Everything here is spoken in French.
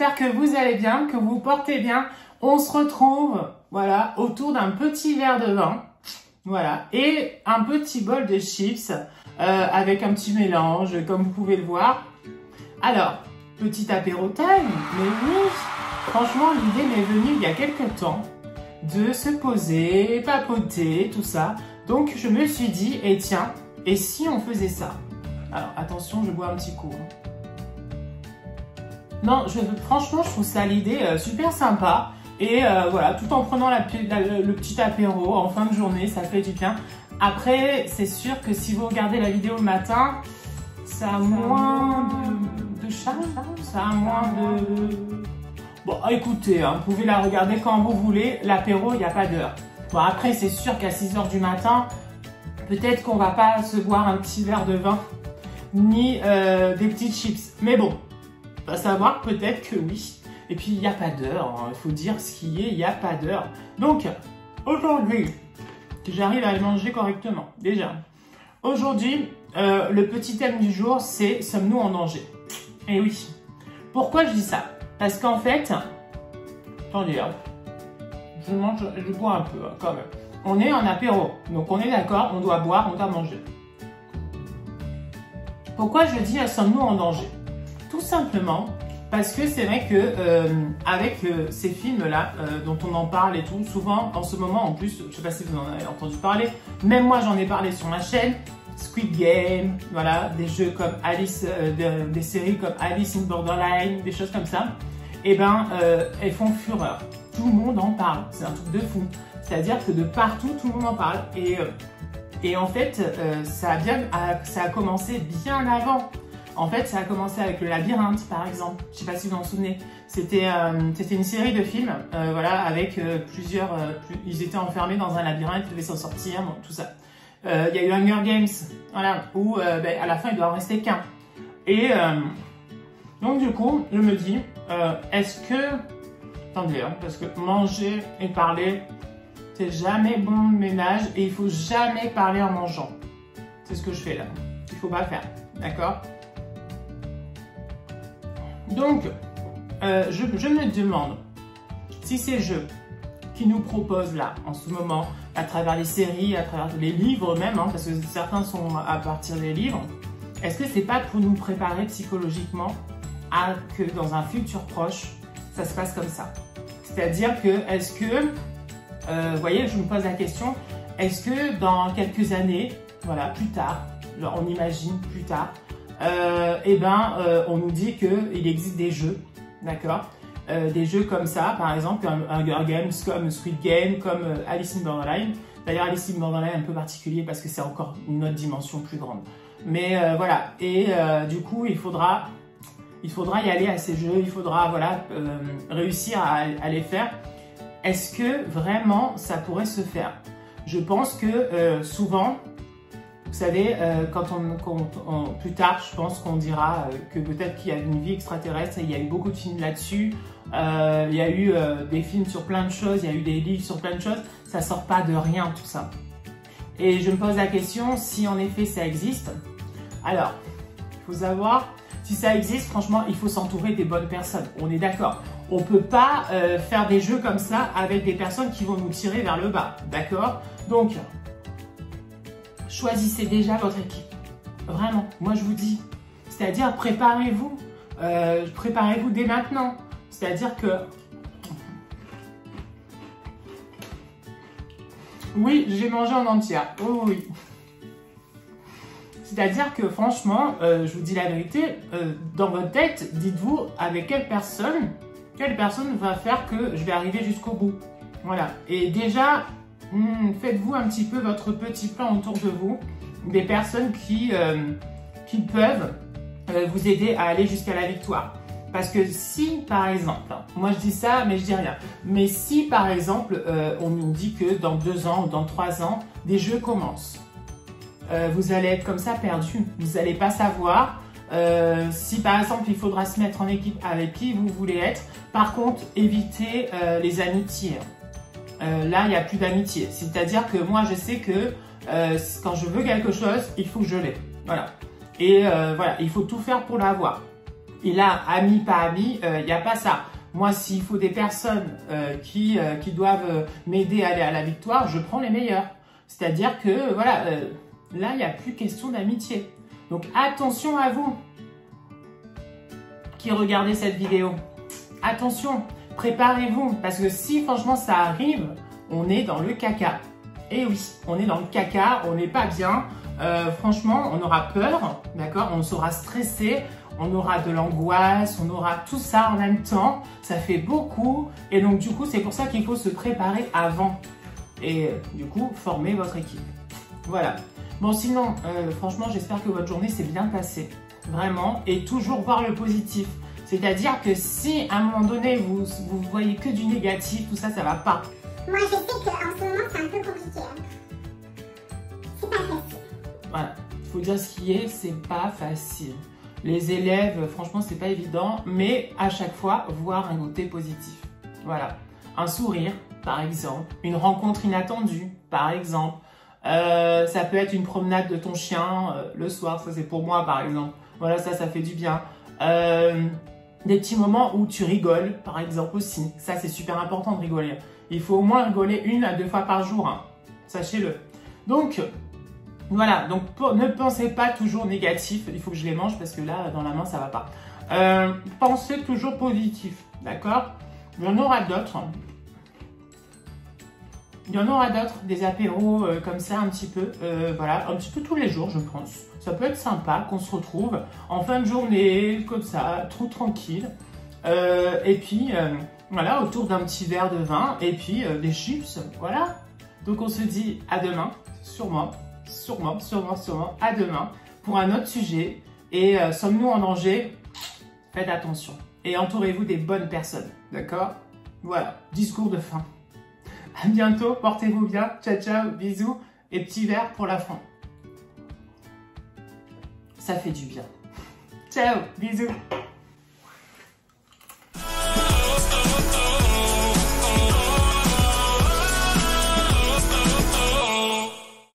j'espère que vous allez bien, que vous vous portez bien. On se retrouve, voilà, autour d'un petit verre de vin, voilà, et un petit bol de chips avec un petit mélange, comme vous pouvez le voir. Alors, petit apéro time, mais oui, franchement, l'idée m'est venue il y a quelques temps de se poser, papoter, tout ça. Donc, je me suis dit, et tiens, et si on faisait ça? Alors, attention, je bois un petit coup. Non, franchement, je trouve ça l'idée super sympa. Et voilà, tout en prenant le petit apéro en fin de journée, ça fait du bien. Après, c'est sûr que si vous regardez la vidéo le matin, ça a moins de charme, ça a moins de... Bon, écoutez, hein, vous pouvez la regarder quand vous voulez. L'apéro, il n'y a pas d'heure. Bon, après, c'est sûr qu'à 6 h du matin, peut-être qu'on va pas se boire un petit verre de vin, ni des petites chips. Mais bon, on va savoir peut-être que oui. Et puis, il n'y a pas d'heure. Hein. Il faut dire ce qui est, il n'y a pas d'heure. Donc, aujourd'hui, j'arrive à le manger correctement. Déjà, aujourd'hui, le petit thème du jour, c'est « Sommes-nous en danger ?» Et oui. Pourquoi je dis ça? Parce qu'en fait, attendez, je bois un peu hein, quand même. On est en apéro, donc on est d'accord, on doit boire, on doit manger. Pourquoi je dis « Sommes-nous en danger ?» Tout simplement parce que c'est vrai que avec ces films-là dont on en parle et tout, souvent en ce moment en plus, je ne sais pas si vous en avez entendu parler, même moi j'en ai parlé sur ma chaîne, Squid Game, voilà, des jeux comme Alice, des séries comme Alice in Borderline, des choses comme ça, et ben elles font fureur. Tout le monde en parle, c'est un truc de fou. C'est-à-dire que de partout, tout le monde en parle. Et en fait, ça a commencé bien avant. En fait, ça a commencé avec le Labyrinthe, par exemple. Je ne sais pas si vous vous en souvenez. C'était une série de films, voilà, avec plusieurs... ils étaient enfermés dans un labyrinthe, ils devaient s'en sortir, bon, tout ça. Il y a eu Hunger Games, voilà, où à la fin, il doit en rester qu'un. Et donc, du coup, je me dis, est-ce que... Attendez, hein, parce que manger et parler, c'est jamais bon ménage et il faut jamais parler en mangeant. C'est ce que je fais là. Il faut pas le faire, d'accord? Donc, je me demande si ces jeux qui nous proposent là, en ce moment, à travers les séries, à travers les livres même, hein, parce que certains sont à partir des livres, est-ce que c'est pas pour nous préparer psychologiquement à que dans un futur proche, ça se passe comme ça? C'est-à-dire que, est-ce que, vous voyez, je me pose la question, est-ce que dans quelques années, voilà, plus tard, genre on imagine plus tard, on nous dit qu'il existe des jeux, d'accord, des jeux comme ça, par exemple, un Hunger Games, comme Squid Game, comme Alice in Borderline. D'ailleurs, Alice in Borderline est un peu particulier parce que c'est encore une autre dimension plus grande. Mais voilà, et du coup, il faudra y aller à ces jeux, il faudra voilà, réussir à les faire. Est-ce que vraiment ça pourrait se faire? Je pense que souvent, vous savez, plus tard, je pense qu'on dira que peut-être qu'il y a une vie extraterrestre, et il y a eu beaucoup de films là-dessus, il y a eu des films sur plein de choses, il y a eu des livres sur plein de choses, ça sort pas de rien tout ça. Et je me pose la question, si en effet ça existe, alors, il faut savoir, si ça existe, franchement, il faut s'entourer des bonnes personnes, on est d'accord. On ne peut pas faire des jeux comme ça avec des personnes qui vont nous tirer vers le bas, d'accord? Donc, choisissez déjà votre équipe. Vraiment, moi je vous dis. C'est-à-dire, préparez-vous. Préparez-vous dès maintenant. C'est-à-dire que... Oui, j'ai mangé en entière. Oh oui. C'est-à-dire que franchement, je vous dis la vérité, dans votre tête, dites-vous avec quelle personne va faire que je vais arriver jusqu'au bout. Voilà. Et déjà, faites-vous un petit peu votre petit plan autour de vous, des personnes qui peuvent vous aider à aller jusqu'à la victoire. Parce que si, par exemple, moi je dis ça, mais je dis rien, mais si, par exemple, on nous dit que dans 2 ans ou dans 3 ans, des jeux commencent, vous allez être comme ça perdu. Vous n'allez pas savoir si, par exemple, il faudra se mettre en équipe avec qui vous voulez être. Par contre, évitez les amitiés. Là, il n'y a plus d'amitié. C'est-à-dire que moi, je sais que quand je veux quelque chose, il faut que je l'ai. Voilà. Et voilà, il faut tout faire pour l'avoir. Et là, amis, pas amis, il n'y a pas ça. Moi, s'il faut des personnes qui doivent m'aider à aller à la victoire, je prends les meilleurs. C'est-à-dire que, voilà, là, il n'y a plus question d'amitié. Donc, attention à vous qui regardez cette vidéo. Attention, préparez-vous. Parce que si, franchement, ça arrive, on est dans le caca. Et oui, on est dans le caca, on n'est pas bien. Franchement, on aura peur, d'accord? On sera stressé, on aura de l'angoisse, on aura tout ça en même temps. Ça fait beaucoup. Et donc, du coup, c'est pour ça qu'il faut se préparer avant. Et du coup, former votre équipe. Voilà. Bon, sinon, franchement, j'espère que votre journée s'est bien passée. Vraiment. Et toujours voir le positif. C'est-à-dire que si, à un moment donné, vous voyez que du négatif, tout ça, ça va pas. Moi, je sais qu'en ce moment, c'est un peu compliqué. C'est pas facile. Voilà. Il faut dire ce qui est, c'est pas facile. Les élèves, franchement, c'est pas évident. Mais à chaque fois, voir un côté positif. Voilà. Un sourire, par exemple. Une rencontre inattendue, par exemple. Ça peut être une promenade de ton chien le soir. Ça, c'est pour moi, par exemple. Voilà, ça fait du bien. Des petits moments où tu rigoles, par exemple aussi. Ça, c'est super important de rigoler. Il faut au moins rigoler 1 à 2 fois par jour. Hein. Sachez-le. Donc, voilà. Donc, ne pensez pas toujours négatif. Il faut que je les mange parce que là, dans la main, ça va pas. Pensez toujours positif. D'accord? Il y en aura d'autres. Il y en aura d'autres, des apéros comme ça un petit peu, voilà, un petit peu tous les jours je pense. Ça peut être sympa qu'on se retrouve en fin de journée, comme ça, trop tranquille. Et puis, voilà, autour d'un petit verre de vin et puis des chips, voilà. Donc on se dit à demain, sûrement, à demain, pour un autre sujet. Et sommes-nous en danger? Faites attention. Et entourez-vous des bonnes personnes, d'accord? Voilà, discours de fin. À bientôt, portez-vous bien, ciao ciao, bisous et petit verre pour la fin. Ça fait du bien. Ciao, bisous.